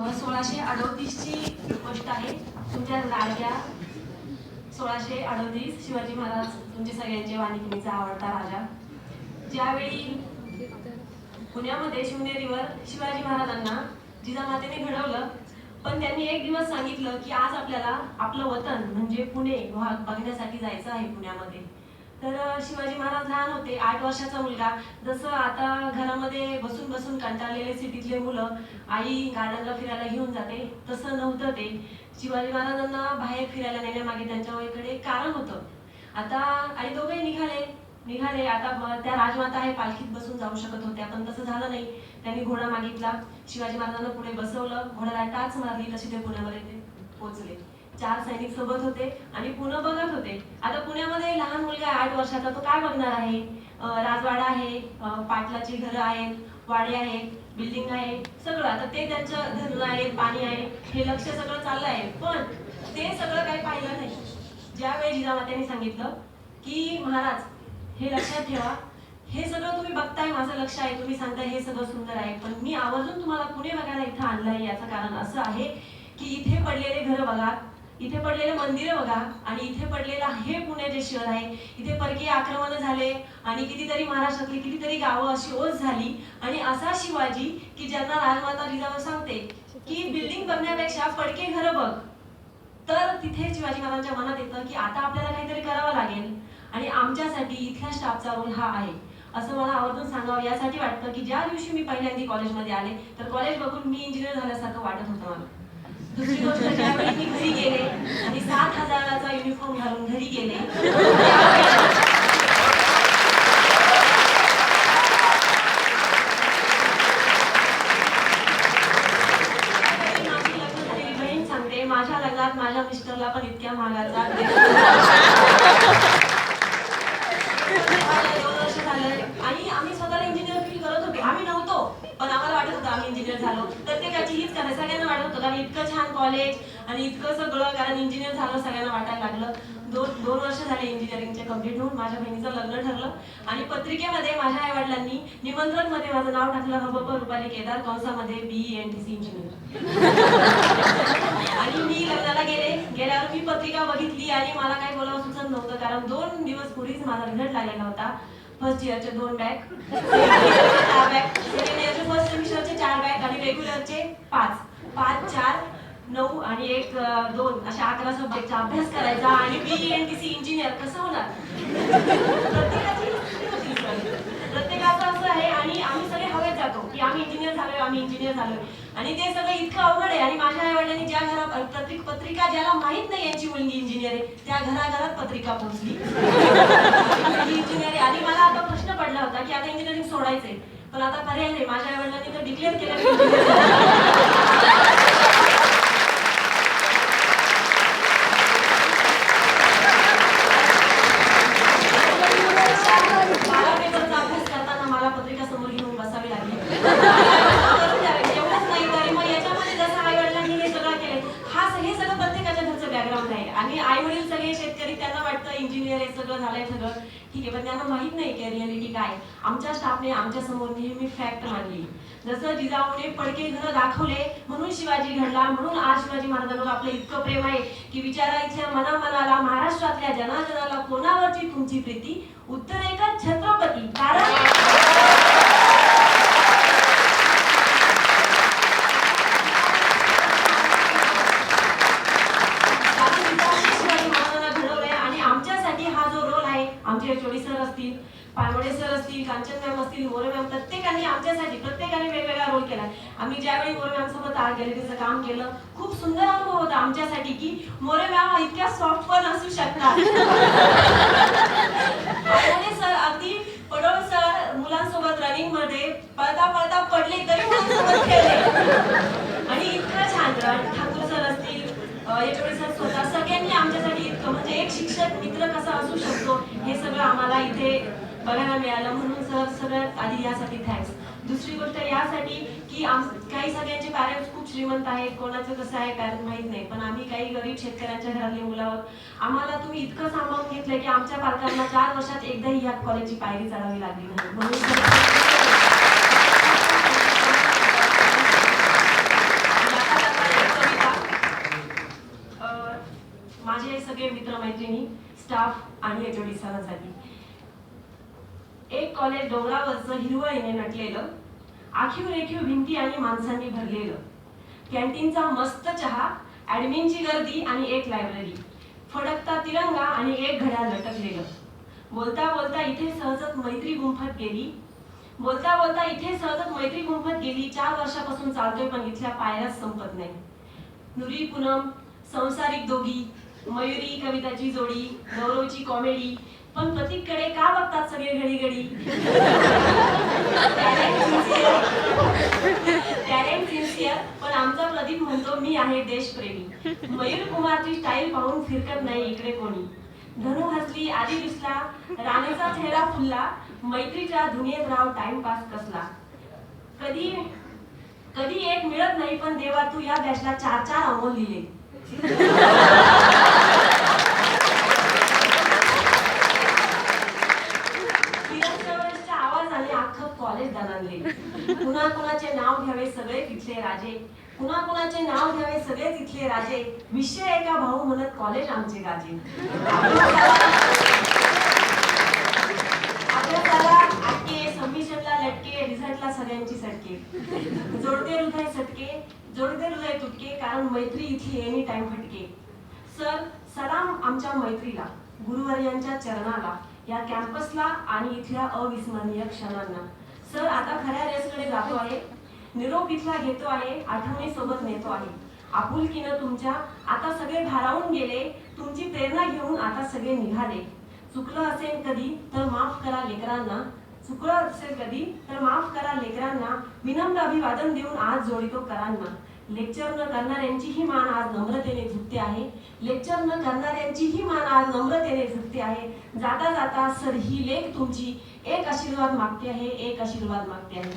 1638 ची गोष्ट आहे. तुमच्या लाडक्या 1638 शिवाजी महाराज तुमचे सगळ्यांचे वाणिकीचा आवडता राजा. ज्यावेळी पुण्यामध्ये शिवनेरीवर शिवाजी महाराजांना जिजामातेने घडवलं, पण त्यांनी एक दिवस सांगितलं की आज आपल्याला आपलं वतन म्हणजे पुणे बघण्यासाठी जायचं आहे पुण्यामध्ये. तर शिवाजी महाराज लहान होते, 8 वर्षाचा मुलगा. जसं आता घरामध्ये बसून बसून कंटाळलेले सिटीतले मुलं आई गार्डनला फिरायला घेऊन जाते, तसं नव्हतं ते. शिवाजी महाराजांना बाहेर फिरायला नेण्यामागे त्यांच्याकडे कारण होतं. आता आणि दोघे निघाले आता त्या राजमाता आहे पालखीत बसून जाऊ शकत होत्या, पण तसं झालं नाही. त्यांनी घोडा मागितला, शिवाजी महाराजांना पुढे बसवलं, घोड्याला टाच मारली, तशी ते पुण्यामध्ये पोहोचले. 4 सैनिक सोबत होते आणि पुणे बघत होते. आता पुण्यामध्ये लहान मुलगा 8 वर्षाचा, तो काय बघणार आहे? राजवाडा आहे, पाटलाची घरं आहेत, वाडे आहेत, बिल्डिंग आहे, सगळं. आता ते त्यांचं धरण आहे, पाणी आहे, हे लक्ष सगळं चाललं आहे, पण ते सगळं काही पाहिलं नाही. ज्यावेळी जिजामात्यांनी सांगितलं की महाराज हे लक्षात ठेवा, हे सगळं तुम्ही बघताय, माझं लक्ष आहे, तुम्ही सांगताय हे सगळं सुंदर आहे, पण मी आवर्जून तुम्हाला पुणे बघायला इथं आणलं आहे. याचं कारण असं आहे की इथे पडलेले घरं बघा, इथे पडलेले मंदिरं बघा, आणि इथे पडलेलं हे पुणे जे शहर आहे, इथे परकीय आक्रमण झाले आणि कितीतरी महाराष्ट्रातली कितीतरी गावं अशी ओस झाली. आणि असा शिवाजी की ज्यांना राजमाता जिजाऊ सांगते की बिल्डिंग बघण्यापेक्षा पडके घरं बघ, तर तिथे शिवाजी महाराजांच्या मनात येतं की आता आपल्याला काहीतरी करावं लागेल आणि आमच्यासाठी इथल्या स्टाफचा रोल हा आहे, असं मला आवर्जून सांगावं. यासाठी वाटतं की ज्या दिवशी मी पहिल्यांदा कॉलेजमध्ये आले तर कॉलेज बघून मी इंजिनियर झाल्यासारखं वाटत होतं मला. दुसरी गोष्ट, ज्यावेळी मी घरी गेले आणि 7,000चा युनिफॉर्म घालून घरी गेले, माझी लग्न झालेली बहीण सांगते माझ्या लग्नात माझ्या मिस्टरला पण इतक्या महागाचा 2 वर्ष झालं आणि आम्ही स्वतःला इंजिनियर फील करत होते. आम्ही नव्हतो, पण आम्हाला वाटत होतं आम्ही इंजिनियर झालो. प्रत्येकाची हीच कारण, सगळ्यांना वाटत होतं कारण इतकं छान कॉलेज आणि इतकं सगळं, कारण इंजिनियर झालं सगळ्यांना वाटायला लागलं. 2 वर्ष झाले इंजिनिअरिंगचे कंप्लीट होऊन. माझ्या बहिणीचं लग्न ठरलं आणि पत्रिकेमध्ये माझ्या आई वडिलांनी निमंत्रण मध्ये माझं नाव टाकलं, हबप रुपाली केदार, कंसामध्ये BENTC इंजिनियर. आणि मी लग्नाला गेल्यावर मी पत्रिका बघितली आणि मला काही बोलावं सुचत नव्हतं, कारण 2 दिवस पूर्वीच माझा रिझल्ट लागलेला होता. फर्स्ट इयरचे 2 बॅक, 4 बॅक, सेकंड इयरचे फर्स्ट सेमिस्टरचे 4 बॅक आणि रेग्युलरचे 5, 4, 9 आणि 1, 2 अशा 11 सब्जेक्टचा अभ्यास करायचा आणि BENTC इंजिनियर कसं होणार? प्रत्येकाचं असं आहे आणि आम्ही सगळे हवेत जातो की आम्ही इंजिनियर झालोय आणि ते सगळं इतकं अवघड आहे. आणि माझ्या आई वडिलांनी ज्या घरात पत्रिका ज्याला माहित नाही यांची मुलगी इंजिनियर आहे, त्या घराघरात पत्रिका पोहोचली इंजिनियर. आणि मला आता प्रश्न पडला होता की आता इंजिनिअरिंग सोडायचंय, पण आता पर्याय नाही. माझ्या आई वडिलांनी तर डिक्लेअर केलं सगळं ठीक आहे, पण त्यांना माहित नाही की रिअलिटी काय. आमच्या स्टाफने आमच्या समोर नेहमी फॅक्ट मांडली. जसं जिजाऊने पडके घर दाखवले म्हणून शिवाजी घडला, म्हणून आज शिवाजी महाराजांवर आपलं इतकं प्रेम आहे की विचारा इथल्या मनामनाला, महाराष्ट्रातल्या जनाजनाला कोणावरची तुमची प्रीती? उत्तर एकच, छत्रपती. कारण आमचे चोडी सर असतील, पानवडे सर असतील, कांचन मॅम असतील, मोरे मॅम, प्रत्येकाने वेगवेगळा रोल केला. आम्ही ज्यावेळी मोरे मॅम सोबत गॅलरीचं काम केलं, खूप सुंदर अनुभव होता आमच्यासाठी की मोरे मॅम इतक्या सॉफ्ट पण असू शकतात. पानवडे सर अगदी पडोळ सर मुलांसोबत रनिंग मध्ये पळता पडले तरी मुलांसोबत खेळले आणि इतकं छान. ठाकूर सर असतील, याच्यावेळी सर स्वतः, सगळ्यांनी आमच्यासाठी इतकं, म्हणजे एक शिक्षक मित्र कसा असू शकतो हे सगळं आम्हाला इथे बघायला मिळालं. म्हणून सर सगळ्यात आधी यासाठी थँक्स. दुसरी गोष्ट यासाठी की काही सगळ्यांचे पॅरेंट्स खूप श्रीमंत आहेत, कोणाचं कसं आहे पॅरेंट माहित नाही, पण आम्ही काही गरीब शेतकऱ्यांच्या घरातले मुलं आहोत. आम्हाला तुम्ही इतकं सांभाळून घेतलंय की आमच्या पालकांना 4 वर्षात एकदाही या कॉलेजची पायरी चढावी लागली नाही. म्हणून मैत्रिणी, स्टाफ आणि एचओडी सरांसाठी. एक कॉलेज डोंगरावरचं हिरवळीने नटलेलं, आखीव रेखीव भिंती आणि माणसांनी भरलेलं, कॅन्टीनचा मस्त चहा, ऍडमिनची गर्दी आणि एक लायब्ररी, फडकता तिरंगा आणि एक घड्याळ लटकलेलं. बोलता बोलता इथे सहजच मैत्री गुंफत गेली. बोलता बोलता इथे सहजच मैत्री गुंफत गेली. 4 वर्षापासून चालतोय पण इथल्या पायऱ्याच संपत नाही. नुरी पूनम, संसारिक दोघी, मयुरी कविताची जोडी, गौरवची कॉमेडी, पण प्रतीककडे का बघतात सगळे घडी घडी. टॅलेंट सिन्सिअर, पण आमचा प्रदीप म्हणतो मी आहे देशप्रेमी. मयूर कुमारची स्टाईल पाहून फिरकत नाही इकडे कोणी. धनु हसली, आधी दिसला, राणीचा चेहरा फुलला, मैत्रीच्या दुनियेत राव टाइमपास कसला. कधी कधी एक मिळत नाही, पण देवा तू या बॅचला 4-4 अमोल लिहिले. आवाजाने अख्खं कॉलेज दणाणले. कुणा कुणाचे नाव घ्यावे सगळे तिथले राजे, कुणा कुणाचे नाव घ्यावे सगळे तिथले राजे, विषय एका भाऊ म्हणत कॉलेज आमचे गाजे. अभ्यासाला अटके, सबमिशनला लटके, रिझल्टला सगळ्यांची सटके. जोडते हृदय सटके, जोडते हृदय तुटके, कारण मैत्री इथली एनी टाइम फटके. सर, सलाम आमच्या मैत्रीला, गुरुवर्यांच्या चरणाला, या कॅम्पसला आणि इथल्या अविस्मरणीय क्षणांना. सर, आता खऱ्या रेसकडे जातो आहे. निरोप इथला घेतो आहे, आठवणी सोबत नेतो आहे. आपुलकीनं तुमच्या आता सगळे भारावून गेले, तुमची प्रेरणा घेऊन आता सगळे निघाले. चुकलं असेल कधी तर माफ करा लेकरांना, चुकलं असेल कधी तर माफ करा लेकरांना, विनम्र अभिवादन देऊन आज जोडितो करांना. लेक्चर न करणाऱ्यांचीही मान आज नम्रतेने झुकते आहे, लेक्चर न करणाऱ्यांचीही मान आज नम्रतेने झुकते आहे. जाता जाता सर ही लेख तुमची एक आशीर्वाद मागते आहे, एक आशीर्वाद मागते आहे.